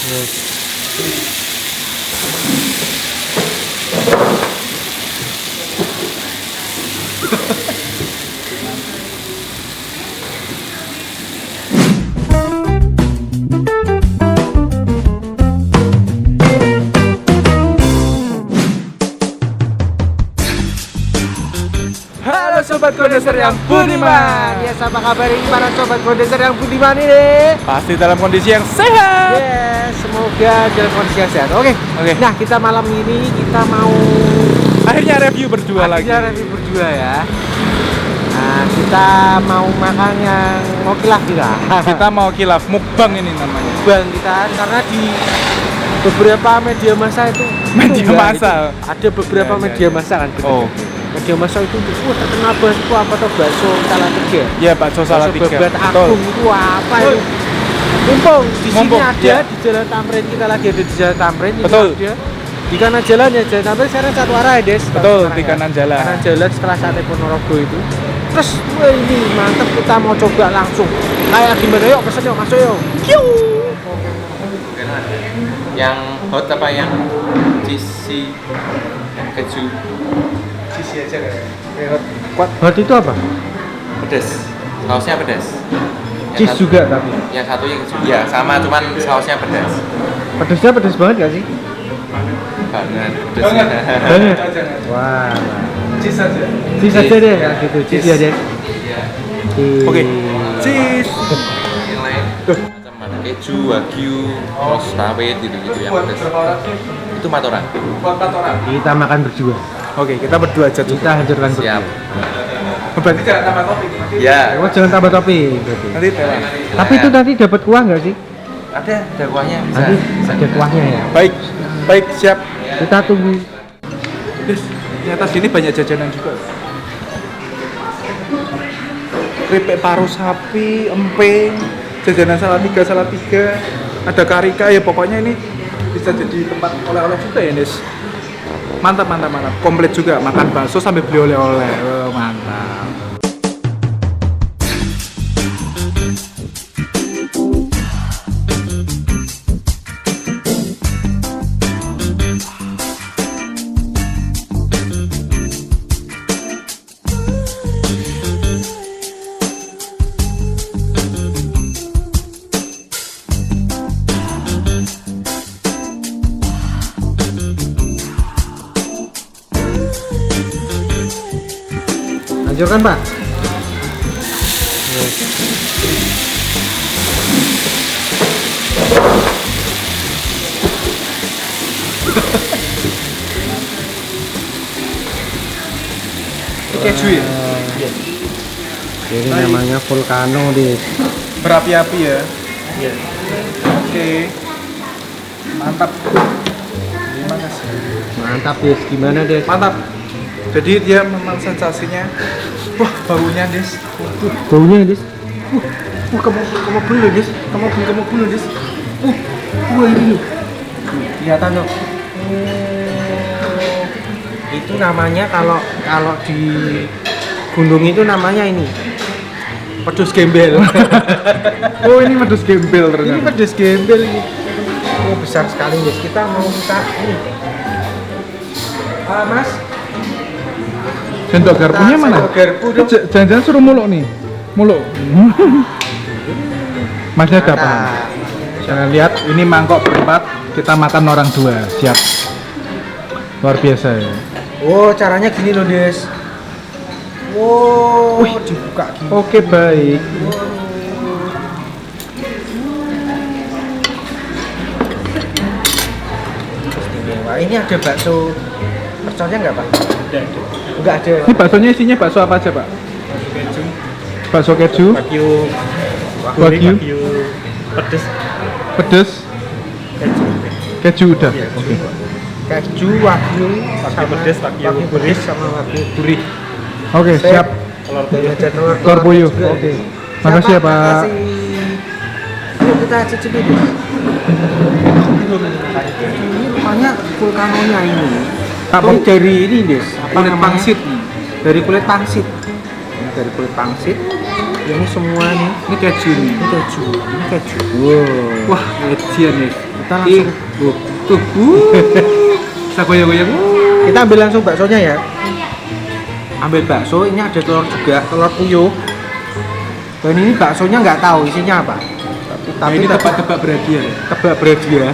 Halo sobat kondenser yang budiman. Yes, apa kabar ini para sobat kondenser yang budiman ini? Pasti dalam kondisi yang sehat. Yes, semoga dalam kondisi yang sehat. Oke. Nah, kita malam ini kita mau Akhirnya review berdua lagi. review berdua ya. Nah, kita mau makan yang mau kilaf kita. Kita mau kilaf mukbang ini namanya. Bang kita karena di beberapa media massa itu Media massa? ada beberapa Ya, media massa kan. Oh. Media massa itu terkenal banget itu apa tuh bakso Salatiga. Iya, bakso Salatiga. Babat Betul. Agung itu apa itu? Mumpung di sini Mumpung, ada ya. di Jalan Tamrin, kita lagi ada di Jalan Tamrin. Ini Betul. ada di kanan jalan ya, Jalan Tamrin sekarang satu arah ya, Des. Betul, Satu di arah kanan ya. jalan. Kanan jalan setelah Sate Ponorogo itu. Terus wah ini mantep, kita mau coba langsung. Kayak gimana yuk, pesen yuk, masuk yuk. Yang hot apa yang cheesy keju Sisi aja kan. Hot itu apa? pedas, sausnya pedas. Cheese juga tapi. Yang satunya keju ya sama, cuman sausnya pedas Pedesnya pedes banget gak sih? banget. Banget. Banget. Wah. Cheese aja. Cheese aja deh ya gitu, cheese ya deh. Iya. Oke. Cheese. Yang lain macam ada keju, wagyu, terus rawit gitu-gitu yang pedas. Itu 4 orang. Buat 4 orang. Kita makan berdua. Oke, kita berdua aja cukup. Kita hancurkan berdua. Siap. Berarti jangan tambah topping. Ya. Oh, jangan tambah topping berarti. Nanti telan. Tapi itu nanti dapat kuah nggak sih? Ada kuahnya bisa. Nanti ada kuahnya ya. Baik. Baik, siap. Kita tunggu. Yes, ternyata sini banyak jajanan juga. Keripik paru sapi, emping, jajanan Salatiga, ada karika ya, pokoknya ini bisa jadi tempat oleh-oleh juga ya, Nis. Mantap. Komplit juga, makan bakso sambil beli oleh-oleh. Oh, mantap. Hancurkan, Pak. Keju ya? Ini namanya Volcano di. Berapi-api ya? Iya. Oke. Mantap. Terima kasih. Mantap, Des. Gimana, Des? Mantap. Jadi dia memang sensasinya, wah baunya Des. Baunya, Des. Kamu beli Des. Kamu beli Des. Wah, ini loh. Kelihatan loh. Itu namanya kalau di gunung itu namanya ini pedus gembel. Oh, ini medus gembel Ini ternyata. pedes gembel ini. Oh, besar sekali, Des. Kita mau minta ini. Mas, Sendok garpunya mana? sendok garpu dong. Jangan-jangan suruh muluk nih. Muluk. Masnya ada apa? Mantap. Jangan lihat, ini mangkok berempat, kita makan orang 2. Siap. Luar biasa ya. Oh, caranya gini loh, Des. Wow, dibuka gini. Oke, baik. Wah, ini ada bakso merconnya nggak, Pak? Nggak ada. Ini baksonya isinya bakso apa aja, Pak? Bakso keju, Wagyu pedes pedes, keju keju udah. Iya, Oke. Keju, wagyu, sama pedes, wagyu pedes sama wagyu gurih. Oke, siap. telur Dan ada Telur puyuh. juga. Oke. Makasih ya, Pak. Makasih. Ayo kita cicipi, Des. Ini rupanya vulkanonya ini. Tapi dari ini, Des. Apa Kulit namanya? pangsit. Dari kulit pangsit. Ini dari kulit pangsit. Ini semua nih. Ini keju nih. Ini keju. Ini keju. Wah, Edian nih. Kita langsung Tuh. Bisa goyang-goyang. kita ambil langsung baksonya ya. Ambil bakso, ini ada telur juga, telur puyuh. Dan ini baksonya nggak tahu isinya apa. Tapi ini tebak-tebak berhadiah ya. tebak berhadiah.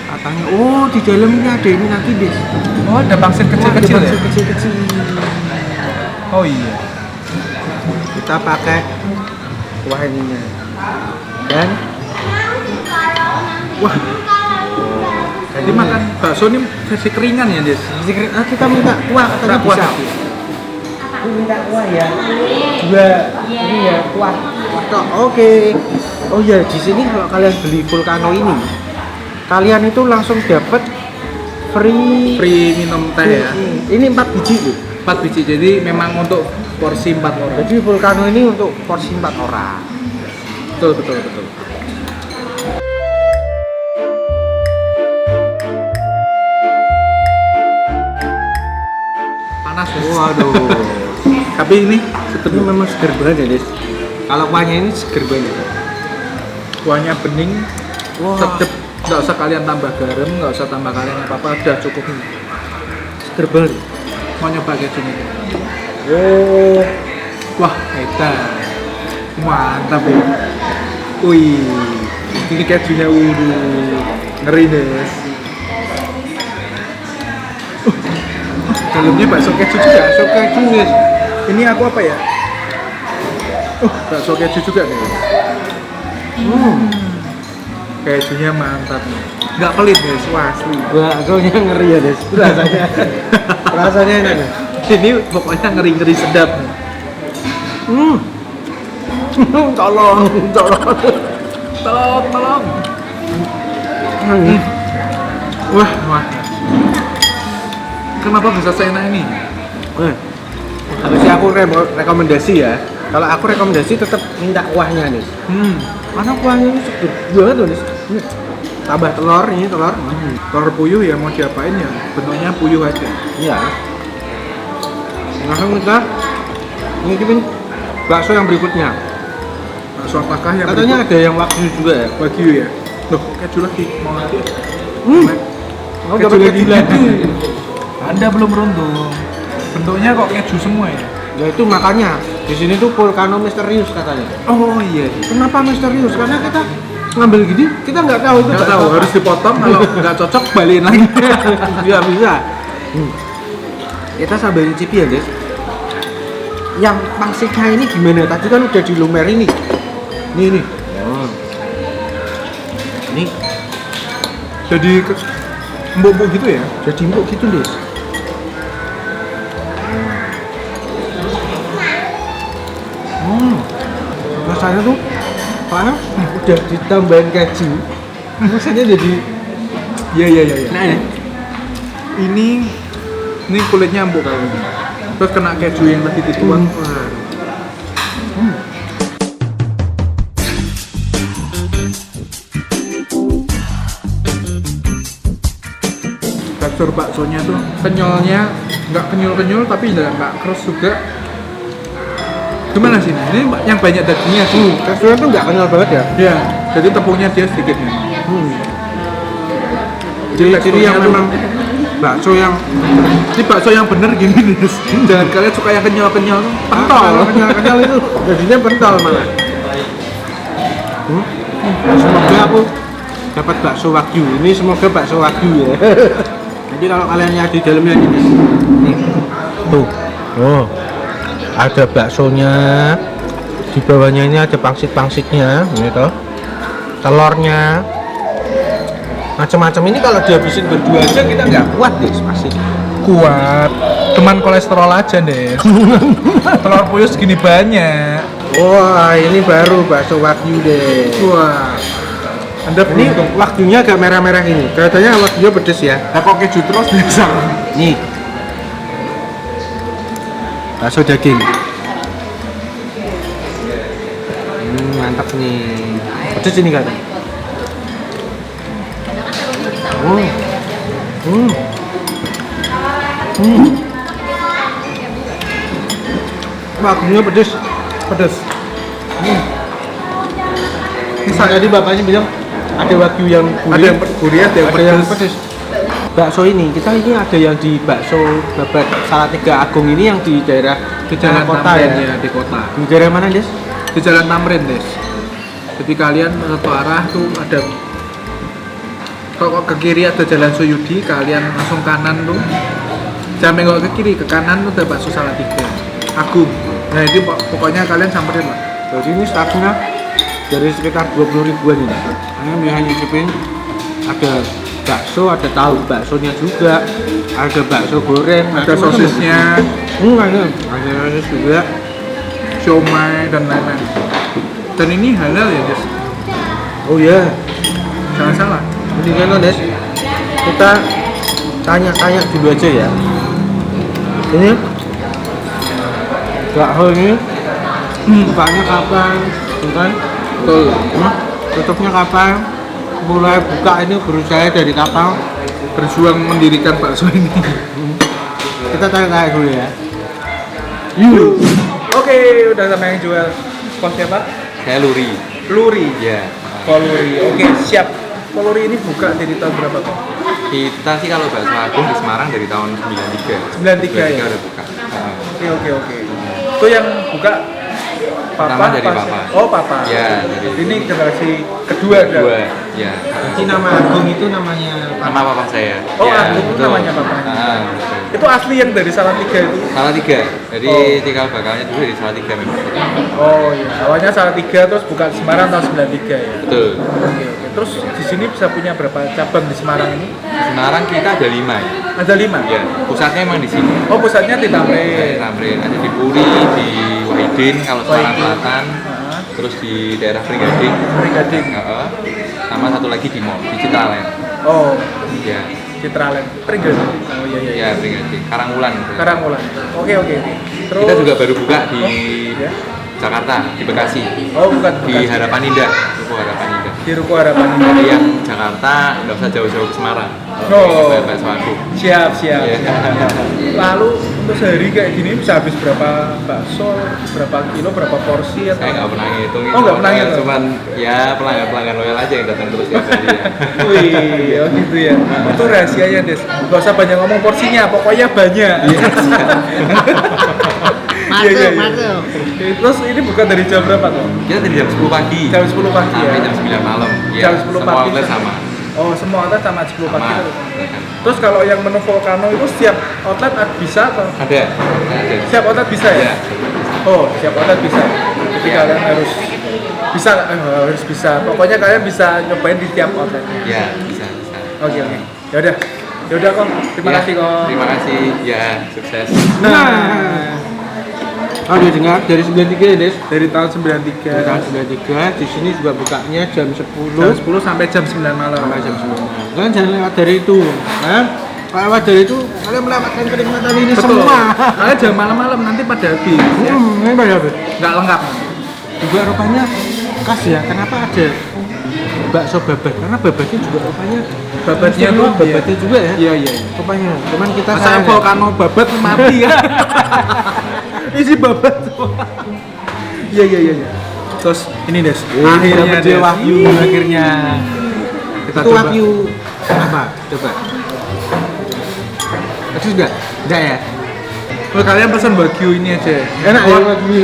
Katanya, oh di dalam ini ada ini nanti bis. Oh, ada pangsit kecil-kecil ya? Kecil-kecil. Oh iya. Kita pakai kuah ininya. Dan Wah. Jadi makan bakso ini versi keringan ya, Des? kita minta kuah katanya Minta kuah. bisa. Aku minta kuah ya. Dua ini ya kuah. Tok, oke. Oh ya, di sini kalau kalian beli Volcano ini, kalian itu langsung dapat free minum teh ya. Ini 4 biji tuh. 4 biji. Jadi memang untuk porsi 4 orang. Jadi Volcano ini untuk porsi 4 orang. Betul. Panas, Des. Waduh. Tapi ini Ini memang seger banget ya, Des. Kalau kuahnya ini seger banget. kuahnya bening, Wah, sedep. Nggak usah kalian tambah garam, nggak usah tambah kalian apa-apa, udah cukup ini. seger banget. Mau nyoba kejunya? Oh, Wah, edan. Mantap ya. Wih, ini kejunya ngeri Des. Dalamnya bakso keju juga. bakso keju, Des. Ini aku apa ya? Bakso keju juga nih. Kejunya mantap. Nggak pelit Des, wah asli. Baksonya ngeri ya, Des. Rasanya. Rasanya enak. Ini pokoknya ngeri-ngeri sedap. Tolong. Tolong. Wah. Kenapa bisa seenak ini? Habis itu aku rekomendasi ya. Kalau aku rekomendasi tetap minta kuahnya, Des. Karena kuahnya ini seger banget loh, Des. Tambah telur, ini telur. Telur puyuh ya mau diapain ya? Bentuknya puyuh aja. Iya. Langsung kita ngicipin bakso yang berikutnya. Bakso apakah yang Katanya ada yang wagyu juga ya. Wagyu ya? Loh, keju lagi. Mau lagi? Oh, Keju dapat lagi. keju lagi. Anda belum beruntung. Bentuknya kok keju semua ya? Ya itu makanya di sini tuh Volcano misterius katanya. Oh iya. Kenapa misterius? Karena kita ngambil gini, kita nggak tahu itu. Nggak tahu, harus dipotong. Kalau nggak cocok balikin lagi. Nggak bisa. Kita sambil nyicipi ya, Des. Yang pangsitnya ini gimana? Tadi kan udah di lumer ini. Nih. Oh. Ini Jadi empuk-empuk gitu ya? jadi empuk gitu, Des. Rasanya tuh soalnya udah ditambahin keju. Rasanya jadi Iya. nah ya. Ini kulitnya empuk kalau ini. Terus kena keju yang tadi dituang. Tekstur baksonya tuh kenyalnya nggak kenyal tapi nggak keras juga. Gimana sih ini? Ini yang banyak dagingnya sih. Teksturnya tuh nggak kenyal banget ya. Ya, jadi tepungnya dia sedikit nih. Ciri-ciri yang teksturnya tuh- memang bakso yang Ini bakso yang bener gini nih. Jangan kalian suka yang kenyal-kenyal tuh pentol. Kalau kenyal-kenyal itu jadinya pentol malah. Semoga aku dapat bakso wagyu. Ini semoga bakso wagyu ya. Jadi kalau kalian lihat di dalamnya ini, nih, tuh, oh, ada baksonya. Di bawahnya ini ada pangsit-pangsitnya, ini toh, telurnya, macam-macam. Ini kalau dihabisin berdua aja kita nggak kuat deh pasti. Kuat. Teman kolesterol aja deh. Telur puyuh segini banyak. Wah, ini baru bakso wagyu deh. Wah. Anda Ini beruntung. waktunya agak merah-merah ini. Katanya waktunya pedes ya. Nah, kok keju terus biasa. Nih. Bakso daging. Mantap nih. Pedes ini kata. Waktunya pedes. Pedes. Ini tadi bapaknya bilang Ada wagyu yang Ada gurih, yang gurih, ada yang pedas. pedas. Bakso ini ada yang di bakso babat Salatiga Agung ini yang di daerah Di Jalan kota Tamrin ya. ya, di kota. Di daerah mana, Des? Di Jalan Tamrin, Des. Jadi kalian satu arah tuh ada, kalau ke kiri ada Jalan Suyudi, kalian langsung kanan tuh. Jangan nengok ke kiri, ke kanan tuh ada bakso Salatiga Agung. Nah itu pokoknya kalian samperin lah. Jadi ini startnya dari sekitar 20 ribuan ini. Hanya nyicipin ada bakso, ada tahu baksonya juga, ada bakso goreng, Ada sosisnya, ada sosis juga. siomay dan lain-lain. Dan ini halal ya, Des. Oh iya, Jangan salah. ini kan Des, kita tanya-tanya dulu aja ya. Ini bakso ini bukanya kapan, bukan? Betul. Tutupnya kapan? Mulai buka ini berusaha dari kapan? Berjuang mendirikan bakso ini. Kita tanya-tanya dulu ya. Yuk. Oke, udah sama yang jual. Kosnya Pak? Saya Luri. Luri. Ya. Poluri. Oke, siap. Poluri ini buka dari tahun berapa, Pak? Kita sih kalau bakso Agung di Semarang dari tahun 93. 93 ya? udah buka. Oke. Itu yang buka Pertama dari Papa. Oh, Papa. Ya, dari Ini generasi kedua kan? dua. Ya. Jadi nama Agung itu namanya Nama papa saya. Oh, Ya, Agung itu betul. namanya Papa. Ah, betul. Itu asli yang dari Salatiga itu. Salatiga. Jadi Oh. cikal bakalnya dulu dari Salatiga memang. Oh iya, awalnya Salatiga terus buka di Semarang tahun 93 ya. Betul. Oke. Terus di sini bisa punya berapa cabang di Semarang ini? Semarang kita ada 5 ya. Ada 5. Ya, pusatnya emang di sini. Oh, pusatnya di Tamrin. Tamrin, ada di Puri, di Wahidin kalau Semarang Wahidin. Selatan, Heeh. terus di daerah Pringgading, Brigading. heeh. Sama satu lagi di Mall, di Citalen. Oh, Ya, Citraland. Pringgading. Oh iya. ya Pringgading, Karangwulan. Karangwulan. Oke. Terus Kita juga baru buka di ya. Jakarta, di Bekasi, Oh, bukan di Bekasi. Harapan Indah, Ruko Harapan Indah. Di Ruko Harapan Indah. Jadi yang Jakarta nggak usah jauh-jauh ke Semarang. Oh. Bakso Agung. Siap. Iya. Lalu untuk sehari kayak gini bisa habis berapa bakso, berapa kilo, berapa porsi atau? Saya nggak pernah ngitung Oh, nggak pernah ngitung? cuman ya pelanggan loyal aja yang datang terus tiap hari ya. Wih, oh gitu ya. Itu rahasianya, Des. Gak usah banyak ngomong porsinya, pokoknya banyak. Masuk. Terus ini bukan dari jam berapa tuh? Kita dari jam 10 pagi Jam 10 pagi ya? sampai jam 9 malam. Ya, Jam 10 semua pagi outlet sama. Oh, semua outlet sama 10 pagi. Sama. Terus. Terus kalau yang menu Volcano itu setiap outlet bisa atau? Ada. Setiap outlet bisa ya? Ya. Oh, setiap outlet bisa. Jadi Ya. kalian harus bisa. Pokoknya kalian bisa nyobain di setiap outlet. Ya, bisa. Oke. Yaudah kok. Terima Ya, kasih kok. Terima kasih. Ya, sukses. Nah, Oh, dia dengar dari 93 ya, Des. dari tahun Dari 93 tahun 93 di sini juga bukanya jam 10 jam 10 sampai jam 9 malam. sampai jam 9. Kalian jangan lewat dari itu. Nah, kalau lewat dari itu kalian melewatkan kenikmatan ini Betul. semua. Kalian jangan malam-malam nanti pada habis. Ya. Ini pada habis. Nggak lengkap. Juga rupanya khas ya. Kenapa ada bakso babat? Karena babatnya juga rupanya Babatnya tuh babatnya juga ya. Iya. Rupanya. Cuman kita Masa sayang ya. Volcano babat mati ya. Isi babat. Iya. Terus ini Des. Akhirnya Des. wagyu akhirnya. Kita Itu coba. wagyu apa? Coba. Itu sudah? Enggak ya? Kalau kalian pesan wagyu ini aja. Enak ya Wah, wagyu.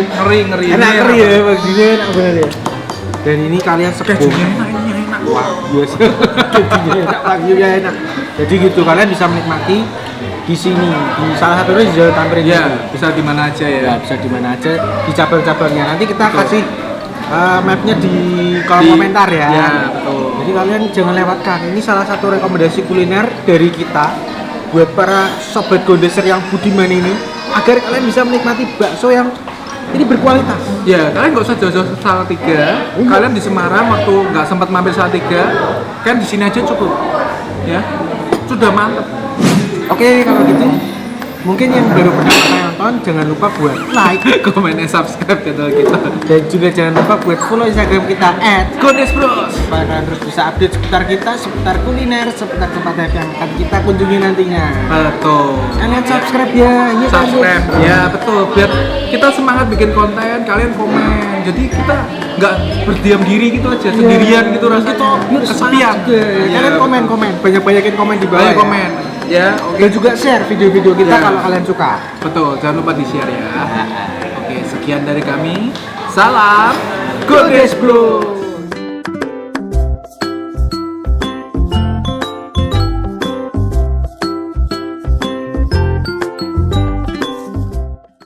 ngeri. Enak Ini keri apa? ya wagyunya enak bener ya. Dan ini kalian sepung. Kejunya enak, ini enak. Wah, biasa. Kejunya enak, wagyunya enak. Jadi gitu kalian bisa menikmati di sini di salah satunya di Jalan Tamrin. Ya, bisa di mana aja Ya, ya. bisa di mana aja di cabang-cabangnya. Nanti kita Betul. kasih mapnya di kolom Di- komentar ya. Ya, betul. Jadi kalian jangan lewatkan. Ini salah satu rekomendasi kuliner dari kita buat para sobat gondeser yang budiman ini agar kalian bisa menikmati bakso yang ini berkualitas. Ya, kalian nggak usah jauh-jauh ke Salatiga. Kalian di Semarang waktu nggak sempat mampir Salatiga, kan di sini aja cukup. Ya, sudah mantep. Oke, kalau gitu Mungkin yang baru pertama kali nonton jangan lupa buat like, Komen dan subscribe channel kita. dan juga jangan lupa buat follow Instagram kita @godesbros. supaya kalian terus bisa update seputar kita, seputar kuliner, seputar tempat yang akan kita kunjungi nantinya. Betul. Kalian subscribe ya, ini Subscribe. Ya betul. Biar kita semangat bikin konten, kalian komen. Jadi kita nggak berdiam diri gitu aja, sendirian gitu rasanya. biar Kesepian. Kalian Iya, komen, banyak-banyakin komen di bawah. banyak ya. komen. Ya, oke. Dan juga share video-video kita Ya. kalau kalian suka. Betul, jangan lupa di-share ya. Oke, sekian dari kami. Salam Godes Bro.